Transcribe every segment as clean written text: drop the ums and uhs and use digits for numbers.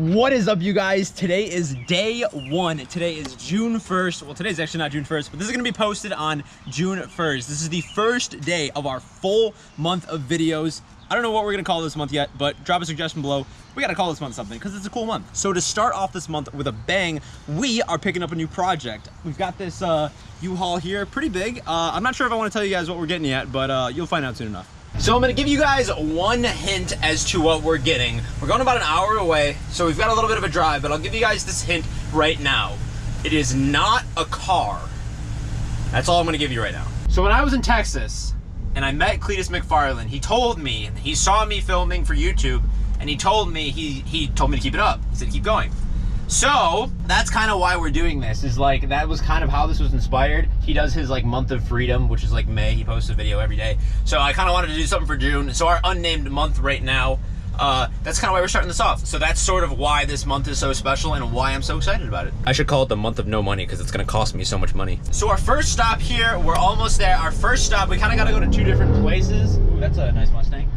What is up, you guys? Today is day one. Today is June 1st. Well, today's actually not June 1st, but this is gonna be posted on June 1st. This is the first day of our full month of videos. I don't know what we're gonna call this month yet, but drop a suggestion below. We gotta call this month something because it's a cool month. So to start off this month with a bang, we are picking up a new project. We've got this U-Haul here, pretty big. I'm not sure if I wanna tell you guys what we're getting yet, but you'll find out soon enough. So I'm gonna give you guys one hint as to what we're getting. We're going about an hour away, so we've got a little bit of a drive, but I'll give you guys this hint right now. It is not a car. That's all I'm gonna give you right now. So when I was in Texas and I met Cletus McFarland, he told me, he saw me filming for YouTube, and he told me, he told me to keep it up. He said, keep going. So that's kind of why we're doing this, is like, that was kind of how this was inspired. He does his like month of freedom, which is like May. He posts a video every day. So I kind of wanted to do something for June. So our unnamed month right now, that's kind of why we're starting this off. So that's sort of why this month is so special and why I'm so excited about it. I should call it the month of no money because it's gonna cost me so much money. So our first stop here, we're almost there. Our first stop, we kind of got to go to two different places. Ooh, that's a nice Mustang.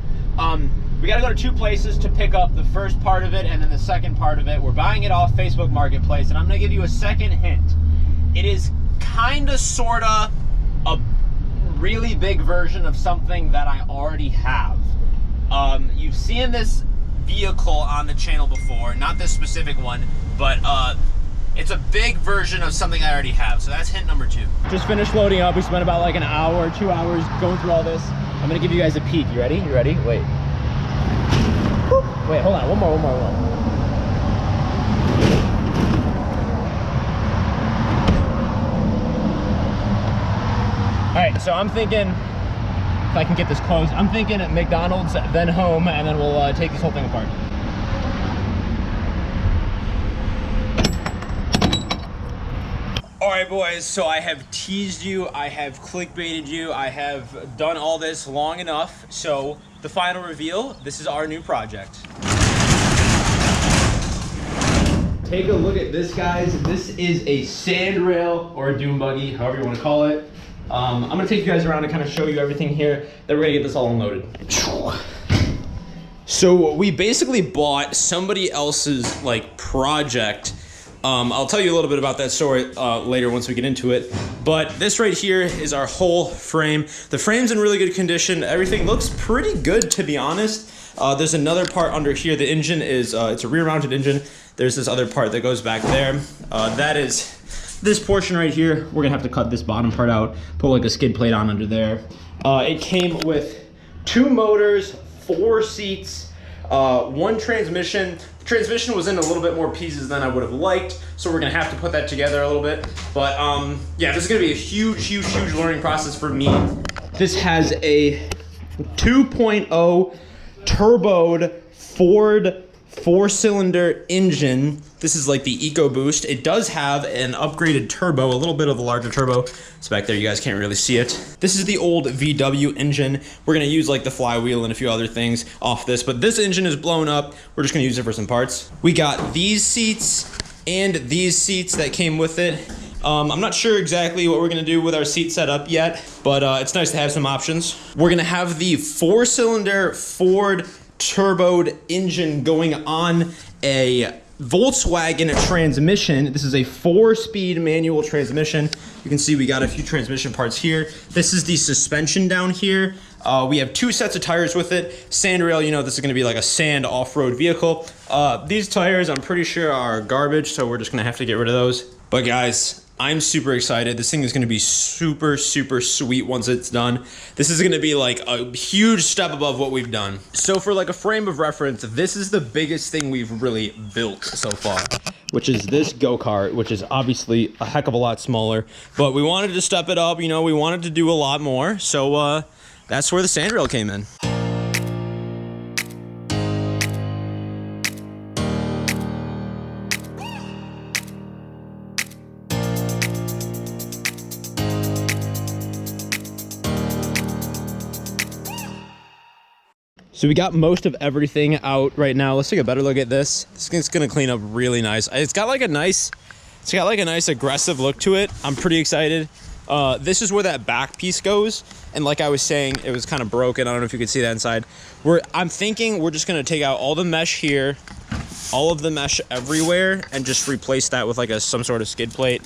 We gotta go to two places to pick up the first part of it and then the second part of it. We're buying it off Facebook Marketplace, and I'm gonna give you a second hint. It is kinda sorta a really big version of something that I already have. You've seen this vehicle on the channel before, not this specific one, but it's a big version of something I already have. So that's hint number 2. Just finished loading up. We spent about like an hour, 2 hours going through all this. I'm gonna give you guys a peek. You ready? You ready? Wait. Wait, hold on. One more. All right, so I'm thinking, if I can get this closed, I'm thinking at McDonald's, then home, and then we'll take this whole thing apart. All right, boys, so I have teased you, I have clickbaited you, I have done all this long enough. So the final reveal, this is our new project. Take a look at this, guys. This is a sandrail or a dune buggy, however you want to call it. I'm gonna take you guys around and kind of show you everything here. Then we're gonna get this all unloaded. So we basically bought somebody else's like project. I'll tell you a little bit about that story later once we get into it. But this right here is our whole frame. The frame's in really good condition. Everything looks pretty good, to be honest. There's another part under here. The engine is, it's a rear-mounted engine. There's this other part that goes back there. That is this portion right here. We're gonna have to cut this bottom part out, put like a skid plate on under there. It came with 2 motors, 4 seats, 1 transmission. The transmission was in a little bit more pieces than I would have liked, so we're gonna have to put that together a little bit. But yeah, this is gonna be a huge learning process for me. This has a 2.0 turboed Ford 4-cylinder engine. This is like the EcoBoost. It does have an upgraded turbo, a little bit of a larger turbo. It's back there, you guys can't really see it. This is the old VW engine. We're gonna use like the flywheel and a few other things off this, but this engine is blown up. We're just gonna use it for some parts. We got these seats and these seats that came with it. I'm not sure exactly what we're gonna do with our seat setup yet, but it's nice to have some options. We're gonna have the 4-cylinder Ford turboed engine going on a Volkswagen transmission. This is a 4-speed manual transmission. You can see we got a few transmission parts here. This is the suspension down here. We have 2 sets of tires with it. Sandrail, you know, this is gonna be like a sand off-road vehicle. These tires, I'm pretty sure, are garbage, so we're just gonna have to get rid of those. But guys, I'm super excited. This thing is gonna be super sweet once it's done. This is gonna be like a huge step above what we've done. So for like a frame of reference, this is the biggest thing we've really built so far, which is this go-kart, which is obviously a heck of a lot smaller, but we wanted to step it up, you know, we wanted to do a lot more. So that's where the sandrail came in. So we got most of everything out right now. Let's take a better look at this. This thing's gonna clean up really nice. It's got like a nice aggressive look to it. I'm pretty excited. This is where that back piece goes. And like I was saying, it was kind of broken. I don't know if you can see that inside. I'm thinking we're just gonna take out all the mesh here, all of the mesh everywhere and just replace that with like some sort of skid plate.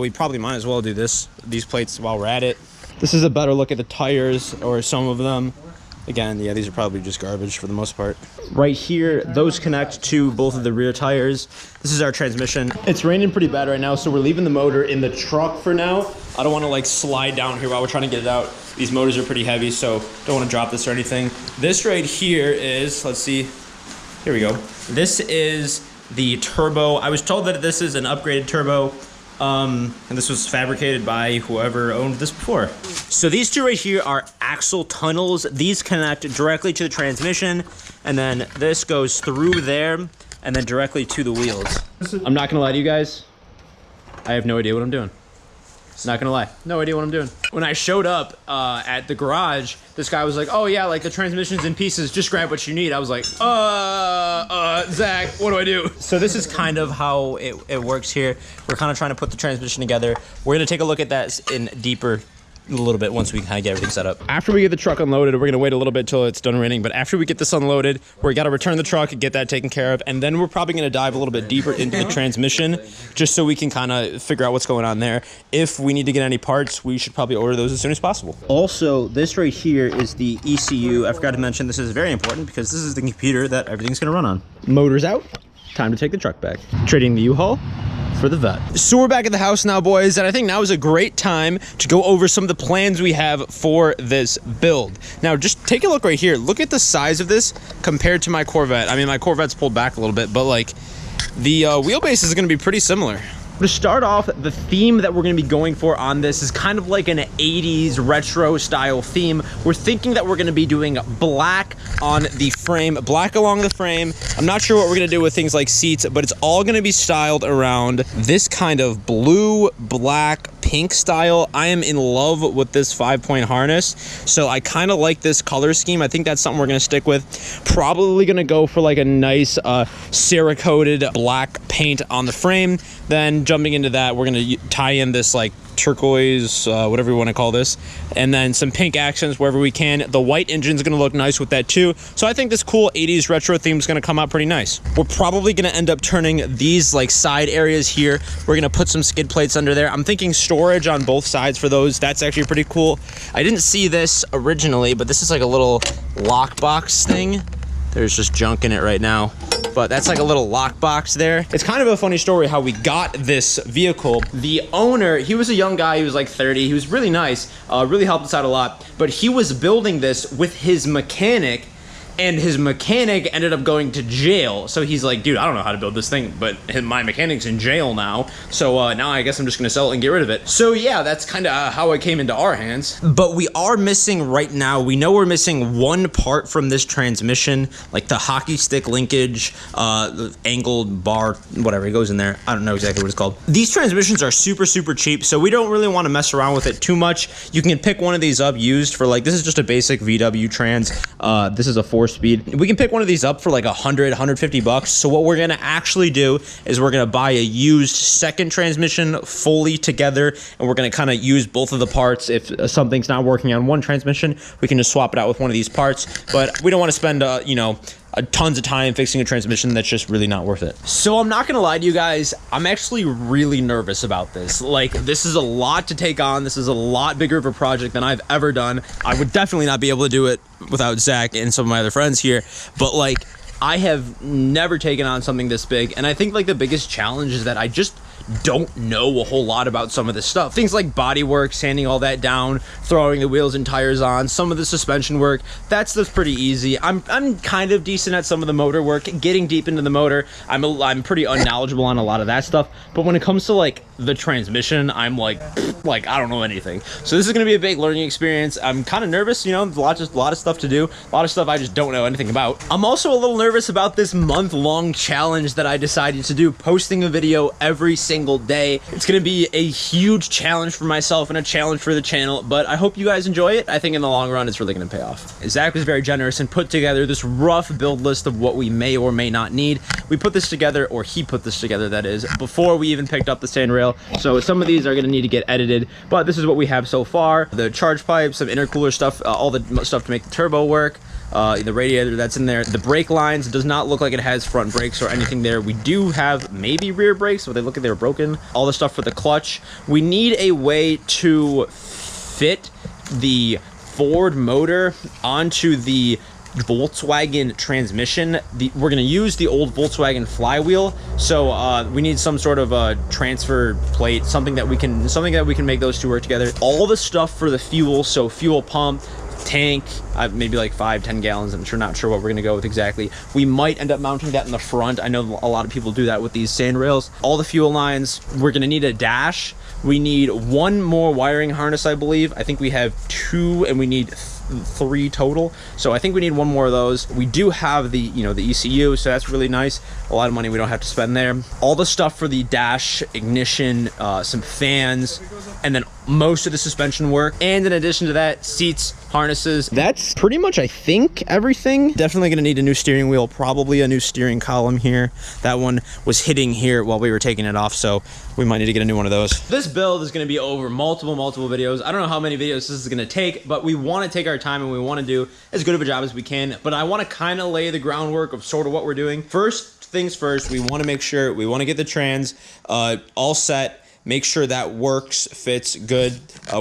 We probably might as well do these plates while we're at it. This is a better look at the tires, or some of them. Again, yeah, these are probably just garbage for the most part. Right here, those connect to both of the rear tires. This is our transmission. It's raining pretty bad right now, so we're leaving the motor in the truck for now. I don't want to like slide down here while we're trying to get it out. These motors are pretty heavy, so don't want to drop this or anything. This right here is, let's see, here we go. This is the turbo. I was told that this is an upgraded turbo. And this was fabricated by whoever owned this before. So these two right here are axle tunnels. These connect directly to the transmission, and then this goes through there and then directly to the wheels. I'm not gonna lie to you guys, I have no idea what I'm doing. Not gonna lie, no idea what I'm doing. When I showed up at the garage, this guy was like, oh yeah, like the transmission's in pieces, just grab what you need. I was like, Zach, what do I do? So this is kind of how it works here. We're kind of trying to put the transmission together. We're gonna take a look at that in deeper a little bit once we kind of get everything set up. After we get the truck unloaded, we're gonna wait a little bit till it's done raining, but after we get this unloaded, we gotta return the truck, get that taken care of, and then we're probably gonna dive a little bit deeper into the transmission, just so we can kind of figure out what's going on there. If we need to get any parts, we should probably order those as soon as possible. Also, this right here is the ECU. I forgot to mention this is very important because this is the computer that everything's gonna run on. Motor's out, time to take the truck back. Trading the U-Haul for the vet. So we're back at the house now, boys, and I think now is a great time to go over some of the plans we have for this build. Now, just take a look right here. Look at the size of this compared to my Corvette. I mean, my Corvette's pulled back a little bit, but like the wheelbase is gonna be pretty similar. To start off, the theme that we're gonna be going for on this is kind of like an 80s retro style theme. We're thinking that we're gonna be doing black on the frame, black along the frame. I'm not sure what we're gonna do with things like seats, but it's all gonna be styled around this kind of blue, black, pink style. I am in love with this 5-point harness, so I kind of like this color scheme. I think that's something we're gonna stick with. Probably gonna go for like a nice Cerakoted black paint on the frame. Then jumping into that, we're gonna tie in this like turquoise, whatever you want to call this, and then some pink accents wherever we can. The white engine's gonna look nice with that too. So I think this cool 80s retro theme is gonna come out pretty nice. We're probably gonna end up turning these like side areas here. We're gonna put some skid plates under there. I'm thinking storage on both sides for those. That's actually pretty cool. I didn't see this originally, but this is like a little lockbox thing. There's just junk in it right now, but that's like a little lockbox there. It's kind of a funny story how we got this vehicle. The owner, he was a young guy, he was like 30, he was really nice, really helped us out a lot, but he was building this with his mechanic, and his mechanic ended up going to jail. So he's like, dude, I don't know how to build this thing, but my mechanic's in jail now. So now I guess I'm just gonna sell it and get rid of it. So yeah, that's kind of how it came into our hands. But we are missing right now, we know we're missing one part from this transmission, like the hockey stick linkage, the angled bar, whatever, it goes in there. I don't know exactly what it's called. These transmissions are super, super cheap, so we don't really want to mess around with it too much. You can pick one of these up used for like, this is just a basic VW trans. This is a 4-speed. We can pick one of these up for like 100, 150 bucks. So what we're gonna actually do is we're gonna buy a used second transmission fully together, and we're gonna kind of use both of the parts. If something's not working on one transmission, we can just swap it out with one of these parts. But we don't want to spend, you know, tons of time fixing a transmission that's just really not worth it. So I'm not gonna lie to you guys, I'm actually really nervous about this. Like, this is a lot to take on. This is a lot bigger of a project than I've ever done. I would definitely not be able to do it without Zach and some of my other friends here, but like, I have never taken on something this big, and I think like the biggest challenge is that I just don't know a whole lot about some of this stuff. Things like body work, sanding all that down, throwing the wheels and tires on, some of the suspension work, that's pretty easy. I'm kind of decent at some of the motor work, getting deep into the motor. I'm pretty unknowledgeable on a lot of that stuff, but when it comes to like the transmission, I'm like I don't know anything. So this is gonna be a big learning experience. I'm kind of nervous, you know, a lot of stuff to do, a lot of stuff I just don't know anything about. I'm also a little nervous about this month-long challenge that I decided to do, posting a video every single day. It's gonna be a huge challenge for myself and a challenge for the channel, but I hope you guys enjoy it. I think in the long run, it's really gonna pay off. Zach was very generous and put together this rough build list of what we may or may not need. We put this together, or he put this together, that is, before we even picked up the sandrail. So some of these are gonna need to get edited, but this is what we have so far. The charge pipe, some intercooler stuff, all the stuff to make the turbo work. the radiator that's in there. The brake lines does not look like it has front brakes or anything there. We do have maybe rear brakes, but they look like they were broken. All the stuff for the clutch. We need a way to fit the Ford motor onto the Volkswagen transmission. We're gonna use the old Volkswagen flywheel, so we need some sort of a transfer plate, something that we can make those two work together. All the stuff for the fuel, so fuel pump, tank, maybe like 5-10 gallons. I'm not sure what we're gonna go with exactly. We might end up mounting that in the front. I know a lot of people do that with these sand rails. All the fuel lines. We're gonna need a dash. We need one more wiring harness, I believe. I think we have 2 and we need 3 total, so I think we need one more of those. We do have the the ECU, so that's really nice. A lot of money we don't have to spend there. All the stuff for the dash, ignition, some fans, and then most of the suspension work. And in addition to that, seats, harnesses. That's pretty much, I think, everything. Definitely gonna need a new steering wheel, probably a new steering column here. That one was hitting here while we were taking it off, so we might need to get a new one of those. This build is gonna be over multiple videos. I don't know how many videos this is gonna take, but we wanna take our time and we wanna do as good of a job as we can, but I wanna kinda lay the groundwork of sort of what we're doing. First things first, we wanna make sure, we wanna get the trans all set, make sure that works, fits good.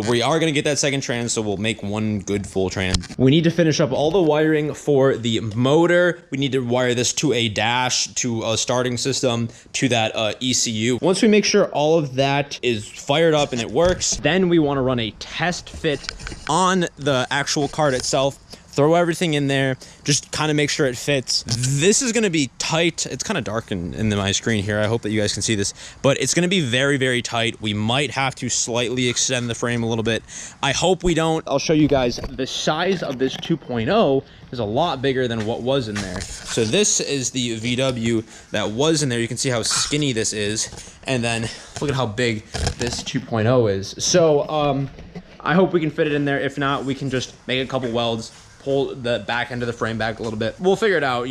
We are gonna get that second trans, so we'll make one good full trans. We need to finish up all the wiring for the motor. We need to wire this to a dash, to a starting system, to that ECU. Once we make sure all of that is fired up and it works, then we wanna run a test fit on the actual cart itself. Throw everything in there, just kind of make sure it fits. This is gonna be tight. It's kind of dark in my screen here. I hope that you guys can see this, but it's gonna be very, very tight. We might have to slightly extend the frame a little bit. I hope we don't. I'll show you guys the size of this 2.0 is a lot bigger than what was in there. So this is the VW that was in there. You can see how skinny this is. And then look at how big this 2.0 is. So I hope we can fit it in there. If not, we can just make a couple welds, pull the back end of the frame back a little bit. We'll figure it out,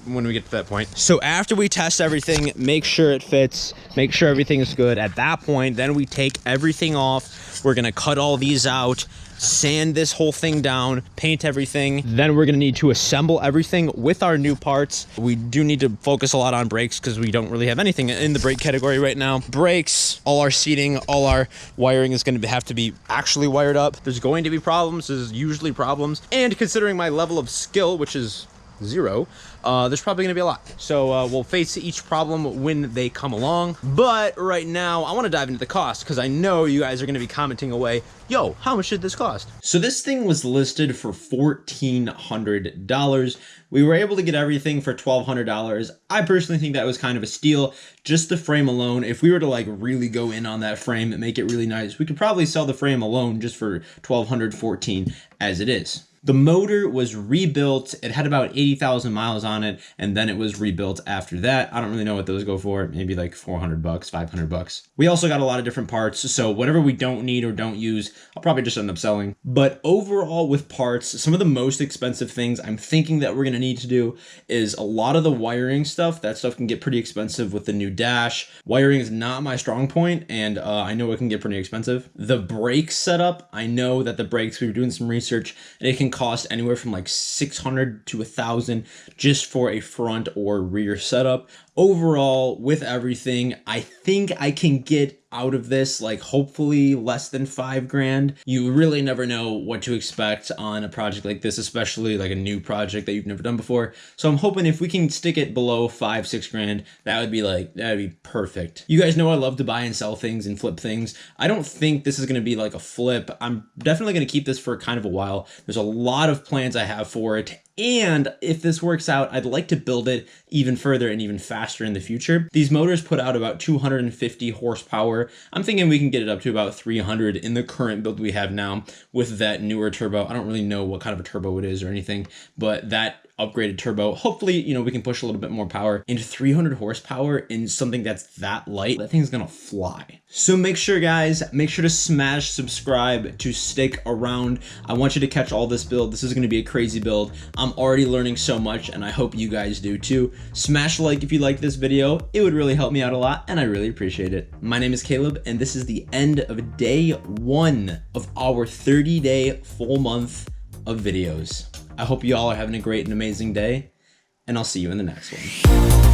when we get to that point. So after we test everything, make sure it fits, make sure everything is good. At that point, then we take everything off. We're gonna cut all these out, sand this whole thing down, paint everything. Then we're gonna need to assemble everything with our new parts. We do need to focus a lot on brakes because we don't really have anything in the brake category right now. Brakes, all our seating, all our wiring is gonna have to be actually wired up. There's going to be problems, there's usually problems. And considering my level of skill, which is 0, there's probably gonna be a lot. So we'll face each problem when they come along. But right now, I wanna dive into the cost because I know you guys are gonna be commenting away, yo, how much did this cost? So this thing was listed for $1,400. We were able to get everything for $1,200. I personally think that was kind of a steal. Just the frame alone, if we were to like really go in on that frame and make it really nice, we could probably sell the frame alone just for $1,200, $1,400 as it is. The motor was rebuilt. It had about 80,000 miles on it, and then it was rebuilt after that. I don't really know what those go for. Maybe like $400, $500. We also got a lot of different parts, so whatever we don't need or don't use, I'll probably just end up selling. But overall with parts, some of the most expensive things I'm thinking that we're gonna need to do is a lot of the wiring stuff. That stuff can get pretty expensive with the new dash. Wiring is not my strong point, and I know it can get pretty expensive. The brake setup, I know that the brakes, we were doing some research, and it can cost anywhere from like $600 to $1,000 just for a front or rear setup. Overall, with everything, I think I can get out of this like hopefully less than $5,000. You really never know what to expect on a project like this, especially like a new project that you've never done before. So I'm hoping if we can stick it below $5,000, $6,000, that'd be perfect. You guys know I love to buy and sell things and flip things. I don't think this is gonna be like a flip. I'm definitely gonna keep this for kind of a while. There's a lot of plans I have for it. And if this works out, I'd like to build it even further and even faster in the future. These motors put out about 250 horsepower. I'm thinking we can get it up to about 300 in the current build we have now with that newer turbo. I don't really know what kind of a turbo it is or anything, but that upgraded turbo, hopefully, we can push a little bit more power into 300 horsepower in something that's that light. That thing's gonna fly. So make sure, guys, to smash subscribe to stick around. I want you to catch all this build. This is gonna be a crazy build. I'm already learning so much, and I hope you guys do too. Smash a like if you like this video. It would really help me out a lot, and I really appreciate it. My name is Caleb, and this is the end of day 1 of our 30-day full month of videos. I hope you all are having a great and amazing day, and I'll see you in the next one.